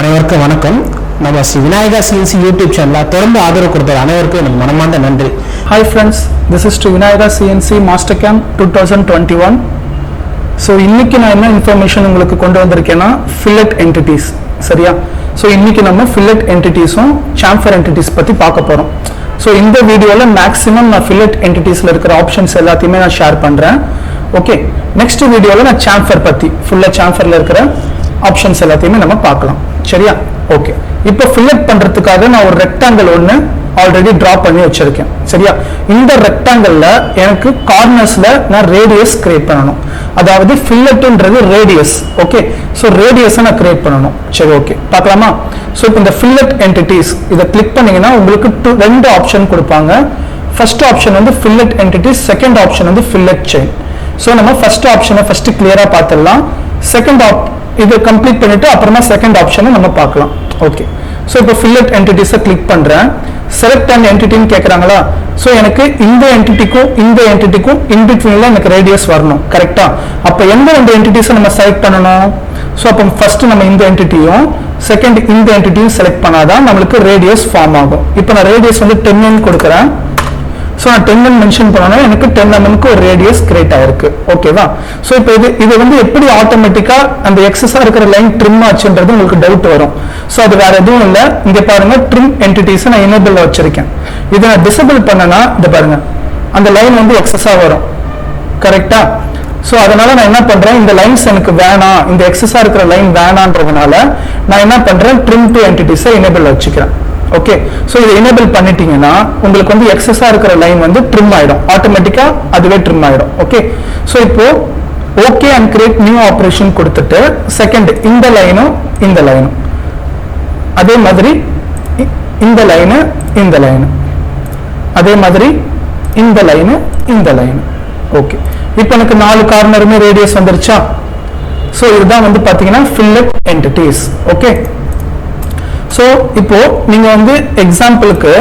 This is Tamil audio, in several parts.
அனைவருக்கும் வணக்கம். நம்ம ஸ்ரீ விநாயகா சிஎன்சி யூடியூப் சேனலில் தொடர்ந்து ஆதரவு கொடுத்த அனைவருக்கும் எனக்கு மனமார்ந்த நன்றி. Hi friends, this is Vinayaga Cnc Mastercam 2021. So இன்னைக்கு நான் என்ன இன்ஃபர்மேஷன் உங்களுக்கு கொண்டு வந்திருக்கேன்னா ஃபில்லட் என்டிட்டிஸ். சரியா? ஸோ இன்னைக்கு நம்ம ஃபில்லட் என்டிட்டிஸும் சாம்ஃபர் என்டிட்டிஸ் பற்றி பார்க்க போகிறோம். ஸோ இந்த வீடியோவில் மேக்ஸிமம் நான் ஃபில்லட் என்டிட்டிஸில் இருக்கிற ஆப்ஷன்ஸ் எல்லாத்தையுமே நான் ஷேர் பண்ணுறேன். ஓகே, நெக்ஸ்ட் வீடியோவில் நான் சாம்ஃபர் பற்றி ஃபுல்லாக சாம்ஃபரில் இருக்கிற ஆப்ஷன்ஸ் எல்லாத்தையுமே நம்ம பார்க்கலாம். சரியா? ஓகே, இப்போ ஃபில்லட் பண்றதுக்காக நான் ஒரு ரெக்டாங்கிள் ஒன்று ஆல்ரெடி டிரா பண்ணி வச்சிருக்கேன். சரியா? இந்த ரெக்டாங்கிள்ல எனக்கு கார்னர்ஸ்ல நான் ரேடியஸ் கிரியேட் பண்ணணும். அதாவது ஃபில்லட்ன்றது ரேடியஸ். ஓகே, ஸோ ரேடியஸை நான் கிரியேட் பண்ணணும். சரி, ஓகே, பார்க்கலாமா? ஸோ இப்போ இந்த ஃபில்லட் என்டிட்டிஸ் இதை கிளிக் பண்ணீங்கன்னா உங்களுக்கு ரெண்டு ஆப்ஷன் கொடுப்பாங்க. ஃபர்ஸ்ட் ஆப்ஷன் வந்து ஃபில்லட் என்டிட்டிஸ், செகண்ட் ஆப்ஷன் வந்து ஃபில்லட் செயின். ஸோ நம்ம ஃபர்ஸ்ட் ஆப்ஷனை ஃபர்ஸ்ட் கிளியரா பார்த்துடலாம். செகண்ட் இதை கம்ப்ளீட் பண்ணிட்டு அப்புறமா செகண்ட் ஆப்ஷனை நம்ம பார்க்கலாம். ஓகே, ஸோ இப்போ ஃபில்லட் என்டிட்டிஸை கிளிக் பண்றேன். செலக்ட் அண்ட் என்டிட்டின்னு கேட்குறாங்களா? ஸோ எனக்கு இந்த என்டிட்டிக்கும் இந்த என்டிட்டிக்கும் இன்பிட்வீன்ல எனக்கு ரேடியஸ் வரணும். கரெக்டா? அப்போ எந்த ரெண்டு என்டிட்டிஸை நம்ம செலக்ட் பண்ணணும்? ஸோ அப்போ ஃபர்ஸ்ட் நம்ம இந்த என்டிட்டியும் செகண்ட் இந்த என்டிட்டியும் செலக்ட் பண்ணாதான் நம்மளுக்கு ரேடியஸ் ஃபார்ம் ஆகும். இப்போ நான் ரேடியஸ் வந்து 10 கொடுக்குறேன். ஸோ நான் 10 மென்ஷன் பண்ணோன்னா எனக்கு 10 mm ஒரு ரேடியஸ் கிரியேட் ஆயிருக்கு. ஓகேவா? ஸோ இப்போ இது வந்து எப்படி ஆட்டோமேட்டிக்கா அந்த எக்ஸஸா இருக்கிற லைன் ட்ரிம் ஆச்சுன்றது உங்களுக்கு டவுட் வரும். ஸோ அது வேற எதுவும் இல்லை. இங்க பாருங்க, ட்ரிம் என்டிட்டிஸ் நான் எனேபிள் வச்சிருக்கேன். இதை நான் டிசபிள் பண்ணனா இதை பாருங்க, அந்த லைன் வந்து எக்ஸஸா வரும். கரெக்டா? ஸோ அதனால நான் என்ன பண்றேன், இந்த லைன்ஸ் எனக்கு வேணாம், இந்த எக்ஸஸா இருக்கிற லைன் வேணான்றதுனால நான் என்ன பண்றேன், ட்ரிம் டு என்டிட்டிஸை எனேபிள் வச்சுக்கிறேன். ஓகே, ஸோ இதை எனேபிள் பண்ணிட்டீங்கன்னா உங்களுக்கு வந்து எக்ஸஸா இருக்கிற லைன் வந்து ட்ரிம் ஆயிடும். ஆட்டோமேட்டிக்கா அதுவே ட்ரிம் ஆயிடும். ஓகே, ஸோ இப்போ okay and create new operation கொடுத்துட்டு செகண்ட் இந்த லைனும் இந்த லைனும் அதே மாதிரி இந்த லைனு இந்த லைனு அதே மாதிரி இந்த லைனு இந்த லைனு. ஓகே, இப்போ எனக்கு 4 கார்னருமே ரேடியஸ் வந்துருச்சா? ஸோ இதுதான் வந்து பாத்தீங்கன்னா ஃபில்லட் என்டிட்டிஸ். ஓகே, ஸோ இப்போ நீங்க வந்து எக்ஸாம்பிளுக்கு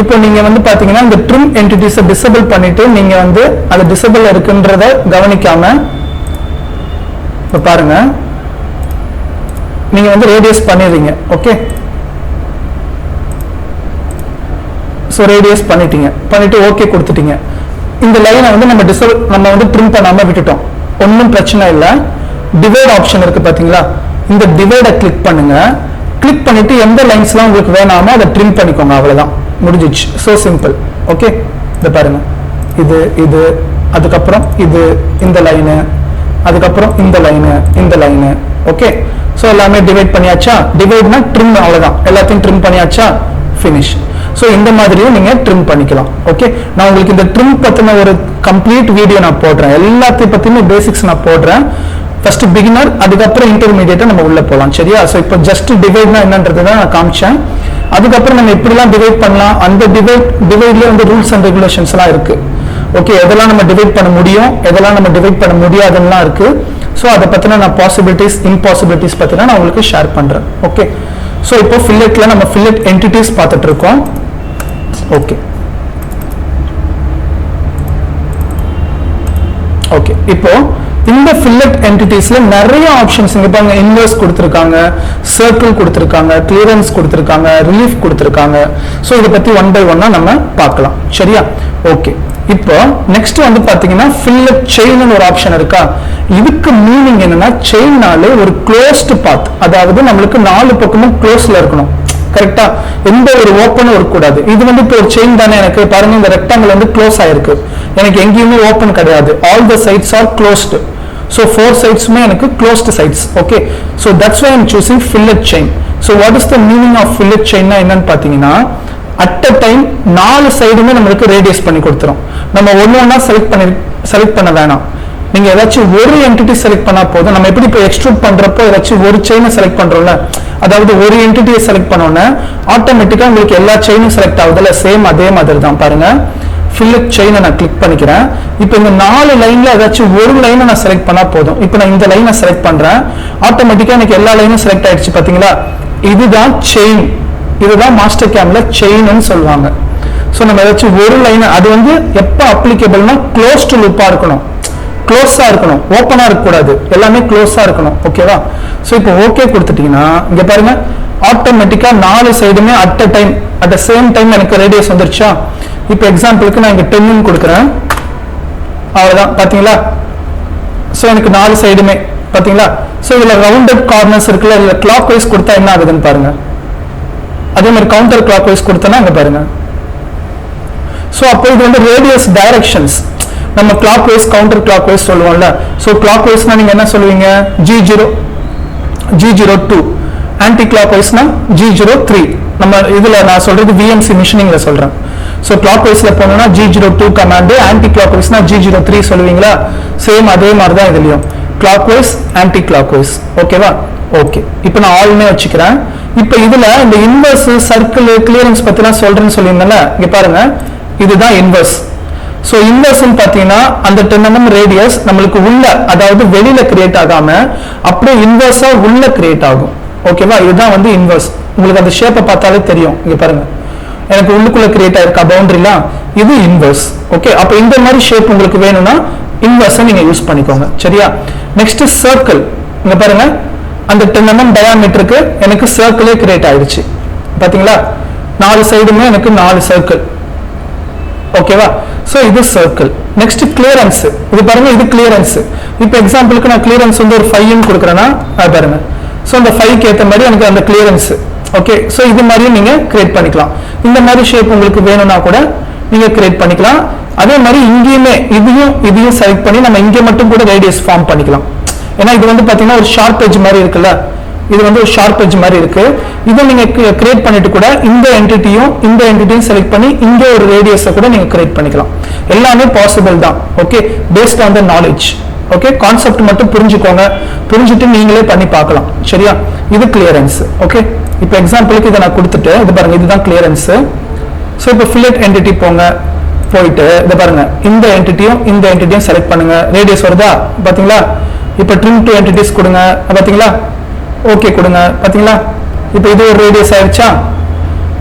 இப்போ நீங்க வந்து பாத்தீங்கன்னா இந்த ட்ரிம் என்டிட்டிஸை டிசபிள் பண்ணிட்டு நீங்க வந்து அது டிசபிள் இருக்குன்றத கவனிக்காம இப்போ பாருங்க, நீங்க வந்து ரேடியஸ் பண்ணிடுறீங்க. ஓகே, ஸோ ரேடியஸ் பண்ணிட்டு ஓகே கொடுத்துட்டீங்க. இந்த லைனை வந்து நம்ம வந்து ட்ரிம் பண்ணாம விட்டுட்டோம். ஒன்றும் பிரச்சனை இல்லை. டிவைட் ஆப்ஷன் இருக்கு பாத்தீங்களா? இந்த டிவைடை கிளிக் பண்ணுங்க. கிளிக் பண்ணிட்டு எந்த லைன்ஸ்லாம் உங்களுக்கு வேணாமோ அதை ட்ரிம் பண்ணிக்கோங்க. அவ்வளவுதான், முடிஞ்சிச்சு. So simple. ஓகே, இத பாருங்க, இது அதுக்கப்புறம் இந்த லைனு, அதுக்கப்புறம் இந்த லைனு. ஓகே, சோ எல்லாமே டிவைட் பண்ணியாச்சா? டிவைட்னா ட்ரிம், அவ்வளவுதான். எல்லாத்தையும் ட்ரிம் பண்ணியாச்சா? ஃபினிஷ். சோ இந்த மாதிரியும் நீங்க ட்ரிம் பண்ணிக்கலாம். ஓகே, நான் உங்களுக்கு இந்த ட்ரிம் பத்தின ஒரு கம்ப்ளீட் வீடியோ நான் போடுறேன். எல்லாத்தையும் பத்தியுமே பேசிக்ஸ் நான் போடுறேன். ஃபர்ஸ்ட் பிகினர், அதுக்கப்புறம் இன்டர்மீடியேட்டா நம்ம உள்ள போலாம். சரியா? சோ இப்போ ஜஸ்ட் டிவைட்னா என்னன்றது தான் நான் காமிச்சேன். அதுக்கப்புறம் நம்ம எப்படிலாம் டிவைட் பண்ணலாம், அந்த டிவைட்லயே வந்து ரூல்ஸ் அண்ட் ரெகுலேஷன்ஸ் எல்லாம் இருக்கு. ஓகே, எதெல்லாம் நம்ம டிவைட் பண்ண முடியும், எதெல்லாம் நம்ம டிவைட் பண்ண முடியாதுன்னா இருக்கு. ஸோ அதை பத்தின நான் பாசிபிலிட்டிஸ் இம்பாசிபிலிட்டிஸ் பத்தின நான் உங்களுக்கு ஷேர் பண்றேன். ஓகே, ஸோ இப்போ ஃபில்லட்ல நம்ம ஃபில்லட் என்டிட்டிஸ் பார்த்துட்டு இருக்கோம். ஓகே, ஓகே, இப்போ இந்த ஃபில்லட் என்டிட்டிஸ்ல நிறைய ஆப்ஷன்ஸ் இங்க பாருங்க. இன்வெர்ஸ் கொடுத்திருக்காங்க, சர்க்கிள் கொடுத்திருக்காங்க, கிளியரன்ஸ் கொடுத்திருக்காங்க, ரிலீஃப் கொடுத்திருக்காங்க. சோ இத பத்தி ஒன் பை ஒன்னா நம்ம பார்க்கலாம். சரியா? ஓகே, இப்போ நெக்ஸ்ட் வந்து பாத்தீங்கன்னா ஃபில்லட் செயின் ஒரு ஆப்ஷன் இருக்கா? இதுக்கு மீனிங் என்னன்னா, செயின்னாலே ஒரு க்ளோஸ்டு பாத், அதாவது நம்மளுக்கு 4 பக்கமும் க்ளோஸ்ல இருக்கணும். கரெக்டா? எந்த ஒரு ஓப்பனும் இருக்கக்கூடாது. இது வந்து இப்போ ஒரு செயின் தானே. எனக்கு பாருங்க, இந்த ரெக்டாங்கிள் வந்து க்ளோஸ் ஆயிருக்கு. எனக்கு எங்கேயுமே ஓப்பன் கிடையாது. All the sides are closed. So 4 sides-மே எனக்கு closed sides. Okay, so that's why I'm choosing fillet chain. So what is the meaning of fillet chain na என்னன்னு பாத்தீங்கன்னா, at a time 4 சைடுமே நமக்கு ரேடியஸ் பண்ணி கொடுத்துரும். நம்ம ஒண்ணா செலக்ட் பண்ண வேணாம். நீங்க ஏதாச்சும் ஒரு என்டிட்டி செலக்ட் பண்ணா போதும். நம்ம எப்படி இப்போ எக்ஸ்ட்ரூட் பண்றப்போ ஏதாச்சும் ஒரு செயினை செலக்ட் பண்றோம்ல, அதாவது ஒரு என்டிட்டியை செலக்ட் பண்ணோன்னா ஆட்டோமேட்டிக்கா உங்களுக்கு எல்லா செயினும் செலக்ட் ஆகுதுல்ல, சேம் அதே மாதிரி தான். பாருங்க, ஃபில்லட் செயினை நான் கிளிக் பண்ணிக்கிறேன். இப்போ இந்த 4 லைன்ல ஏதாச்சும் ஒரு லைனை நான் செலக்ட் பண்ணா போதும். இப்போ நான் இந்த லைனை செலக்ட் பண்றேன், ஆட்டோமேட்டிக்கா எனக்கு எல்லா லைனும் செலக்ட் ஆயிடுச்சு. பாத்தீங்களா? இதுதான் செயின். இதுதான் மாஸ்டர் கேம்ல செயின்னு சொல்லுவாங்க. ஸோ நம்ம ஏதாச்சும் ஒரு லைன், அது வந்து எப்போ அப்ளிகபிள்னா க்ளோஸ்டு லூப்பா இருக்கணும். க்ளோஸா இருக்கணும், ஓப்பனா இருக்க கூடாது, எல்லாமே க்ளோஸா இருக்கணும். ஓகேவா? சோ இப்போ ஓகே கொடுத்துட்டீங்கன்னா இங்க பாருங்க ஆட்டோமேட்டிக்கா 4 சைடுமே at a time at the same time எனக்கு ரேடியஸ் வந்துருச்சா? இப்போ எக்ஸாம்பிளுக்கு நான் இங்க 10 ன்னு கொடுக்குறேன், அவ்வளவுதான். பாத்தீங்களா? சோ எனக்கு 4 சைடுமே பாத்தீங்களா? சோ இதுல ரவுண்டட் கார்னர்ஸ் இருக்குல்ல, இதுல கிளாக் வைஸ் கொடுத்தா என்ன ஆகுதுன்னு பாருங்க. அதே மாதிரி கவுண்டர் கிளாக் வைஸ் கொடுத்தனா அங்க பாருங்க. சோ அப்போ இது வந்து ரேடியஸ் டைரக்ஷன்ஸ். நம்ம clockwise counter clockwise சொல்லுவோம்ல. சோ கிளாக் வைஸ்னா நீங்க என்ன சொல்லுவீங்க? G02, anti clock வைஸ்னா G03. நம்ம இதுல நான் சொல்றது VMC மிஷினிங்ல சொல்றேன். சோ கிளாக் வைஸ்ல போனோம்னா G02 command, anti clock வைஸ்னா G03 சொல்லுவீங்களா? சேம் அதே மாதிரி தான் இதுலயும் clockwise anticlockwise. ஓகேவா? ஓகே. இப்போ நான் ஆல்னே வச்சுக்கிறேன். இப்போ இதுல இந்த இன்வெர்ஸ் சர்க்கிள் கிளியரன்ஸ் பத்திலாம் சொல்றேன்னு சொல்லியிருந்தேன்ல, இங்க பாருங்க இதுதான் இன்வெர்ஸ். சோ இன்வெர்ஸ் பாத்தீங்கன்னா அந்த 10 mm ரேடியஸ் நம்மளுக்கு உள்ள, அதாவது வெளியில கிரியேட் ஆகாம அப்படியே இன்வெர்ஸா உள்ள கிரியேட் ஆகும். ஓகேவா? இதுதான் வந்து இன்வெர்ஸ். உங்களுக்கு அந்த ஷேப்பை பார்த்தாலே தெரியும். இங்க பாருங்க எனக்கு உள்ளுக்குள்ள கிரியேட் ஆயிருக்கா பவுண்டரிலாம், இது இன்வெர்ஸ். ஓகே, அப்ப இந்த மாதிரி ஷேப் உங்களுக்கு வேணும்னா இன்வெர்ஸை நீங்க யூஸ் பண்ணிக்கோங்க. சரியா? Next circle. இங்க பாருங்க அந்த 10 mm டயாமீட்டருக்கு எனக்கு சர்க்கிளே கிரியேட் ஆயிடுச்சு. பாத்தீங்களா? 4 சைடுமே எனக்கு 4 சர்க்கிள். ஓகேவா? சோ இது சர்க்கிள். Next clearance. இது பாருங்க இது கிளியரன்ஸ். இப்போ எக்ஸாம்பிளுக்கு நான் கிளியரன்ஸ் வந்து ஒரு 5 ன்னு கொடுக்குறேன்னா அது பாருங்க. சோ அந்த 5 க்கு ஏத்த மாதிரி எனக்கு அந்த கிளியரன்ஸ். ஓகே, சோ இது மாதிரி நீங்க கிரியேட் பண்ணிக்கலாம். இந்த மாதிரி ஷேப் உங்களுக்கு வேணும்னா கூட நீங்க கிரியேட் பண்ணிக்கலாம். அதே மாதிரி இங்கேயுமே இதையும் செலக்ட் பண்ணி நம்ம இங்கே மட்டும் கூட ரேடியஸ் ஃபார்ம் பண்ணிக்கலாம். ஏன்னா இது வந்து பாத்தீங்கன்னா ஒரு ஷார்ப் எட்ஜ் மாதிரி இருக்குல்ல, இது வந்து ஒரு ஷார்ப் எட்ஜ் மாதிரி இருக்கு. இதை நீங்க கிரியேட் பண்ணிட்டு கூட இந்த என்டிட்டியும் செலக்ட் பண்ணி இங்க ஒரு ரேடியஸை கூட நீங்க கிரியேட் பண்ணிக்கலாம். எல்லாமே பாசிபிள் தான். Okay, based on the knowledge. Okay, concept மட்டும் புரிஞ்சுக்கோங்க, புரிஞ்சுட்டு நீங்களே பண்ணி பார்க்கலாம். சரியா? இது கிளியரன்ஸ். ஓகே, இப்போ எக்ஸாம்பிளுக்கு இதை நான் கொடுத்துட்டு இது பாருங்க இதுதான் கிளியரன்ஸ். ஸோ இப்போ ஃபில்லட் என்டிட்டி போயிட்டு இதை பாருங்க இந்த என்டிட்டியும் செலக்ட் பண்ணுங்க. ரேடியஸ் வருதா? பாத்தீங்களா? இப்போ ட்ரிம் டு என்டிட்டிஸ் கொடுங்க. பாத்தீங்களா? ஓகே கொடுங்க. பாத்தீங்களா? இப்போ இது ஒரு ரேடியஸ் ஆயிடுச்சா?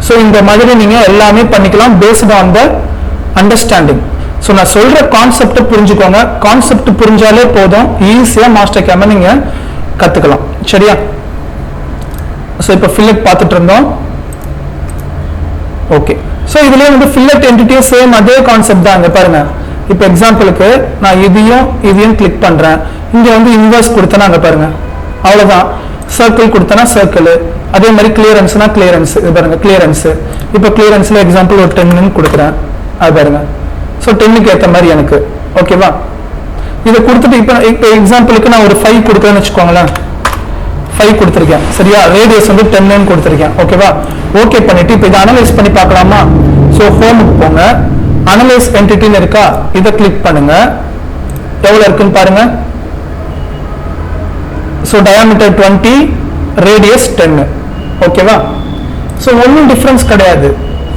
ஸோ இந்த மாதிரி நீங்க எல்லாமே பண்ணிக்கலாம் based on the understanding. So நான் சொல்ற கான்செப்டை புரிஞ்சுக்கோங்க. கான்செப்ட் புரிஞ்சாலே போதும், ஈஸியா மாஸ்டர் கேம நீங்க கத்துக்கலாம். சரியா? ஸோ இப்போ ஃபில்லட் பார்த்துட்டு இருந்தோம். ஓகே, ஸோ இதுலயே வந்து ஃபில்லட் என்டிட்டியும் சேம் அதே கான்செப்ட் தான். இங்க பாருங்க இப்போ எக்ஸாம்பிளுக்கு நான் இதையும் கிளிக் பண்றேன். இங்க வந்து இன்வெர்ஸ் கொடுத்தேன்னா அங்க பாருங்க அவ்வளவுதான். சர்க்கிள் கொடுத்தனா சர்க்கிள், அதே மாதிரி கிளியரன்ஸ்னா கிளியரன்ஸ். இது பாருங்க கிளியரன்ஸ். இப்போ கிளியரன்ஸ்ல எக்ஸாம்பிள் ஒரு 10 கொடுக்குறேன். அது பாருங்க. ஸோ 10க்கு ஏற்ற மாதிரி எனக்கு. ஓகேவா? இதை கொடுத்துட்டு இப்போ எக்ஸாம்பிளுக்கு நான் ஒரு 5 கொடுக்குறேன்னு வச்சுக்கோங்களேன். 5 கொடுத்துருக்கேன். சரியா? ரேடியஸ் வந்து 10 கொடுத்துருக்கேன். ஓகேவா? ஓகே பண்ணிட்டு இப்போ இதை அனலைஸ் பண்ணி பார்க்கலாமா? ஸோ ஹோமுக்கு போங்க, அனலைஸ் என்டிட்டின்னு இருக்கா, இதை கிளிக் பண்ணுங்க. எவ்வளவு இருக்குன்னு பாருங்க. So diameter 20, radius 10. ஓகேவா? ஸோ ஒன்றும் டிஃபரன்ஸ் கிடையாது.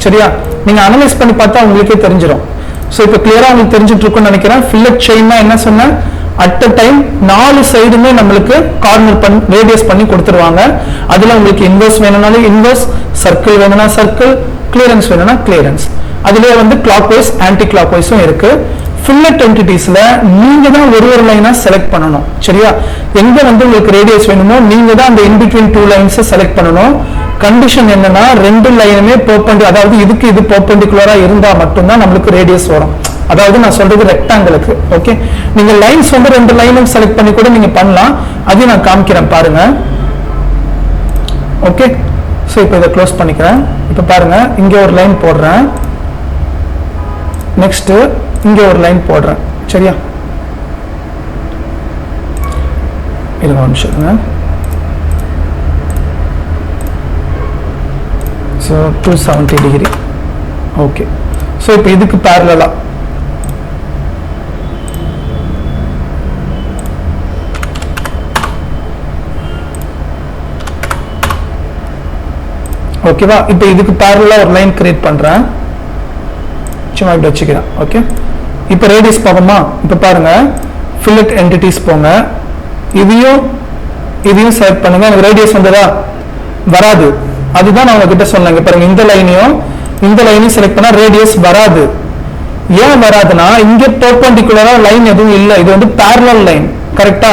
சரியா? நீங்க அனலைஸ் பண்ணி பார்த்தா உங்களுக்கே தெரிஞ்சிடும். ஸோ இப்போ கிளியரா உங்களுக்கு தெரிஞ்சுட்டு இருக்கும்னு நினைக்கிறேன். ஃபில்லட் செயின்னா என்ன சொன்னேன்? அட் அ டைம் 4 சைடுமே நம்மளுக்கு கார்னர் ரேடியஸ் பண்ணி கொடுத்துருவாங்க. அதுல உங்களுக்கு இன்வெர்ஸ் வேணும்னாலும் இன்வெர்ஸ், சர்க்கிள் வேணும்னா சர்க்கிள், கிளியரன்ஸ் வேணும்னா கிளியரன்ஸ். அதுலயே வந்து கிளாக் வைஸ் ஆன்டி கிளாக் வைஸும் இருக்கு. ஃபில்லட் என்டிட்டிஸ்ல நீங்க தான் ஒரு லைனா செலக்ட் பண்ணணும். சரியா? எங்க வந்து உங்களுக்கு ரேடியஸ் வேணுமோ நீங்க தான் அந்த இன்பிட்வீன் 2 லைன்ஸ் செலக்ட் பண்ணணும். கண்டிஷன் என்னன்னா 2 லைனுமே அதாவது இதுக்கு இது பெர்பெண்டிகுலரா இருந்தா மட்டும்தான் நம்மளுக்கு ரேடியஸ் வரும். அதாவது நான் சொல்றது ரெக்டாங்கிளுக்கு. ஓகே, நீங்க லைன்ஸ் வந்து 2 லைனும் செலக்ட் பண்ணி கூட நீங்க பண்ணலாம். அதையும் நான் காமிக்கிறேன் பாருங்க. ஓகே, ஸோ இப்போ இதை க்ளோஸ் பண்ணிக்கிறேன். இப்போ பாருங்க இங்க ஒரு லைன் போடுறேன், நெக்ஸ்ட் இங்க ஒரு லைன் போடுறேன். சரியா? இருங்க ஒரு நிமிஷம். So 270 degree. ஓகே, ஸோ இப்போ இதுக்கு பேரலா ஓகேவா? இப்போ இதுக்கு பேரலா ஒரு லைன் கிரியேட் பண்றேன். சும்மா இப்படி வச்சுக்கிறேன். ஓகே, இப்போ ரேடியஸ் பார்ப்போமா? இப்போ பாருங்க ஃபில்லட் என்டிட்டிஸ் போங்க, இதையும் செலக்ட் பண்ணுங்க. எனக்கு ரேடியஸ் வந்ததா? வராது. அதுதான் நான் உங்ககிட்ட சொன்னேன். பாருங்க இந்த லைனையும் செலக்ட் பண்ணா ரேடியஸ் வராது. ஏன் வராதுன்னா இங்க பெர்பெண்டிகுலரா லைன் எதுவும் இல்லை, இது வந்து parallel லைன். கரெக்டா?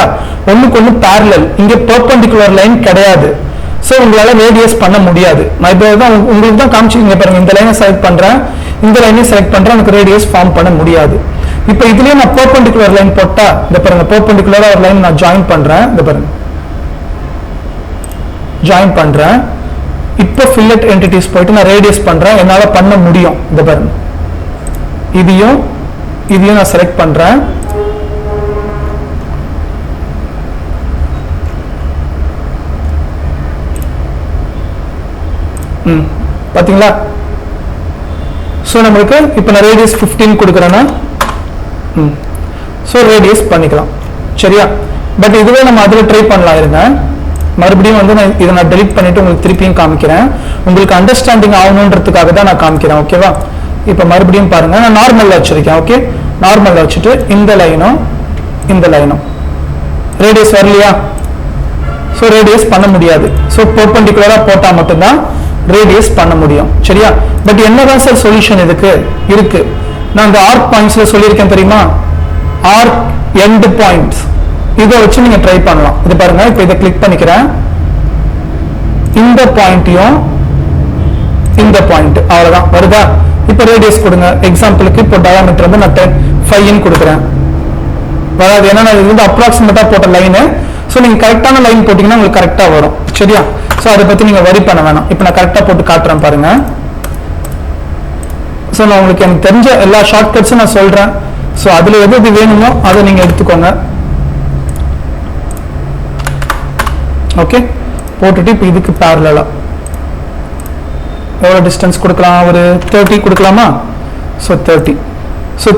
ஒண்ணுக்கு ஒண்ணு parallel. இங்க பெர்பெண்டிகுலர் லைன் கிடையாது. சோ உங்களால ரேடியஸ் பண்ண முடியாது. நான் இப்போ தான் உங்களுக்கு தான் காமிச்சிங்க பாருங்க. இந்த லைனை செலக்ட் பண்றேன், இந்த லைனையும் செலக்ட் பண்றேன், எனக்கு ரேடியஸ் ஃபார்ம் பண்ண முடியாது. இப்போ இதுலயே நான் பெர்பெண்டிகுலர் லைன் போட்டா, இந்த பாருங்க பெர்பெண்டிகுலரா ஒரு லைன் நான் ஜாயின் பண்றேன், இந்த பாருங்க ஜாயின் பண்றேன். இப்போ ஃபில்லட் என்டிட்டிஸ் போயிட்டு நான் ரேடியஸ் பண்றேன், என்னால பண்ண முடியும். இந்த பாருங்க இதையும் நான் செலக்ட் பண்றேன். பாத்தீங்களா? சோ நமக்கு இப்போ நான் ரேடியஸ் 15 கொடுக்கறேன்னா சோ ரேடியஸ் பண்ணிக்கலாம். சரியா? பட் இதுவே நம்ம அதுல ட்ரை பண்ணலாம். இருங்க, மறுபடியும் வந்து இதை நான் டெலீட் பண்ணிட்டு உங்களுக்கு திருப்பியும் காமிக்கிறேன். உங்களுக்கு அண்டர்ஸ்டாண்டிங் ஆகணுன்றதுக்காக தான் நான் காமிக்கிறேன். ஓகேவா? இப்போ மறுபடியும் பாருங்க, நான் நார்மல்ல வச்சிருக்கேன். ஓகே, நார்மல்ல வச்சுட்டு இந்த லைனும் ரேடியஸ் வரலையா? சோ ரேடியஸ் பண்ண முடியாது. சோ பெர்பெண்டிகுலரா போட்டா மட்டும்தான் ரேடியஸ் பண்ண முடியும். சரியா? பட் என்னதான் சார் சொல்யூஷன் இதுக்கு இருக்கு? நான் இந்த ஆர்க் பாயிண்ட்ஸ்ல சொல்லியிருக்கேன் தெரியுமா? ஆர்க் எண்ட் பாயிண்ட்ஸ், இதை வச்சு நீங்க ட்ரை பண்ணலாம். இது பாருங்க, இப்போ இதை கிளிக் பண்ணிக்கிறேன். இந்த பாயிண்ட்டையும் இந்த பாயிண்ட் அவ்வளவுதான் வருதா? இப்போ ரேடியஸ் கொடுங்க. எக்ஸாம்பிளுக்கு இப்போ டயாமீட்டர் வந்து நான் 5 கொடுக்குறேன். வராது, ஏன்னா நான் இது வந்து அப்ராக்சிமேட்டா போட்ட லைனு. ஸோ நீங்க கரெக்டான லைன் போட்டீங்கன்னா உங்களுக்கு கரெக்டா வரும். சரியா? ஸோ அதை பத்தி நீங்க வரி பண்ண வேணாம். இப்போ நான் கரெக்டா போட்டு காட்டுறேன் பாருங்க. ஸோ நான் உங்களுக்கு எனக்கு தெரிஞ்ச எல்லா ஷார்ட்கட்ஸும் நான் சொல்றேன். ஸோ அதுல எது வேணுமோ அதை நீங்க எடுத்துக்கோங்க. ஓகே, போட்டுட்டு இப்போ இதுக்கு பேரலா எவ்வளவு டிஸ்டன்ஸ் கொடுக்கலாம்? ஒரு 30 கொடுக்கலாமா? ஸோ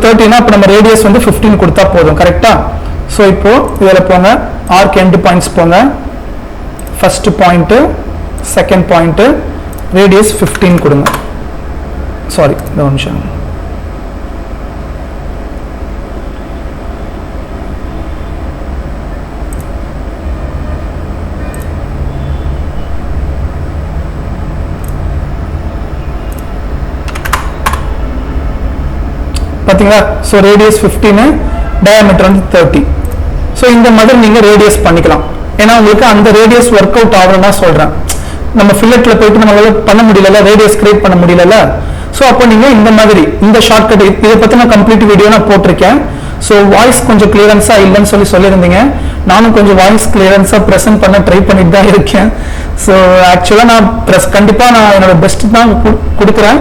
30னா இப்போ நம்ம ரேடியஸ் வந்து 15 கொடுத்தா போதும். கரெக்டா? ஸோ இப்போ இதில் போங்க, ஆர்க் எண்ட் பாயிண்ட்ஸ் போங்க. First point, second point, radius 15 கொடுங்க. சாரி, இந்த ஒரு நிமிஷம். பாத்தீங்களா? சோ ரேடியஸ் 15, டயாமீட்டர் வந்து 30. சோ இந்த மாதிரி நீங்க ரேடியஸ் பண்ணிக்கலாம். ஏன்னா உங்களுக்கு அந்த ரேடியஸ் ஒர்க் அவுட் ஆகணும்னா சொல்றேன். நம்ம ஃபில்லட்ல போயிட்டு நம்மளால பண்ண முடியல, ரேடியஸ் கிரியேட் பண்ண முடியல. சோ அப்போ நீங்க இந்த மாதிரி இந்த ஷார்ட்கட், இதை பத்தி நான் கம்ப்ளீட் வீடியோ நான் போட்டிருக்கேன். சோ வாய்ஸ் கொஞ்சம் கிளியரன்ஸா இல்லைன்னு சொல்லியிருந்தீங்க. நானும் கொஞ்சம் வாய்ஸ் கிளியரன்ஸா பிரசன்ட் பண்ண ட்ரை பண்ணிட்டு தான் இருக்கேன். சோ ஆக்சுவலா நான் கண்டிப்பா நான் என்னோட பெஸ்ட் தான் கொடுக்குறேன்.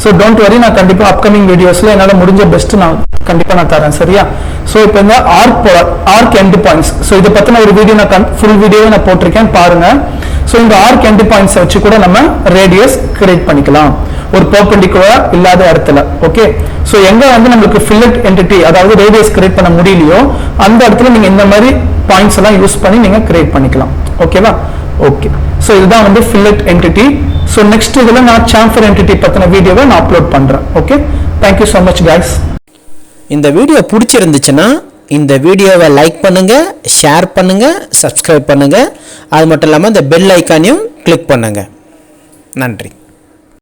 ஸோ டோன்ட் வரி, நான் கண்டிப்பா அப்கமிங் வீடியோஸ்ல என்னால முடிஞ்ச பெஸ்ட் நான் கண்டிப்பா நான் தரேன். சரியா? ஸோ இப்போ இந்த ஆர்க் எண்ட் பாயிண்ட்ஸ், ஸோ இதை பத்தின ஒரு வீடியோ நான் ஃபுல் வீடியோவை நான் போட்டிருக்கேன், பாருங்க. ஸோ இந்த ஆர்க் எண்ட் பாயிண்ட்ஸ் வச்சு கூட நம்ம ரேடியஸ் கிரியேட் பண்ணிக்கலாம் ஒரு பெர்பெண்டிகுலர் இல்லாத இடத்துல. ஓகே, ஸோ எங்க வந்து நம்மளுக்கு ஃபில்லட் என்டிட்டி அதாவது ரேடியஸ் கிரியேட் பண்ண முடியலையோ அந்த இடத்துல நீங்க இந்த மாதிரி பாயிண்ட்ஸ் எல்லாம் யூஸ் பண்ணி நீங்க கிரியேட் பண்ணிக்கலாம். ஓகேவா? ஓகே, ஸோ இதுதான் வந்து ஃபில்லட் என்டிட்டி. ஸோ நெக்ஸ்ட் இதில் நான் சாம்பர் என்டிட்டி பற்றின வீடியோவை நான் அப்லோட் பண்ணுறேன். Okay, thank you so much guys. இந்த வீடியோ பிடிச்சிருந்துச்சுன்னா இந்த வீடியோவை லைக் பண்ணுங்க, ஷேர் பண்ணுங்க, சப்ஸ்கிரைப் பண்ணுங்க. அது மட்டும் இல்லாமல் இந்த பெல் ஐக்கானையும் கிளிக் பண்ணுங்க. நன்றி.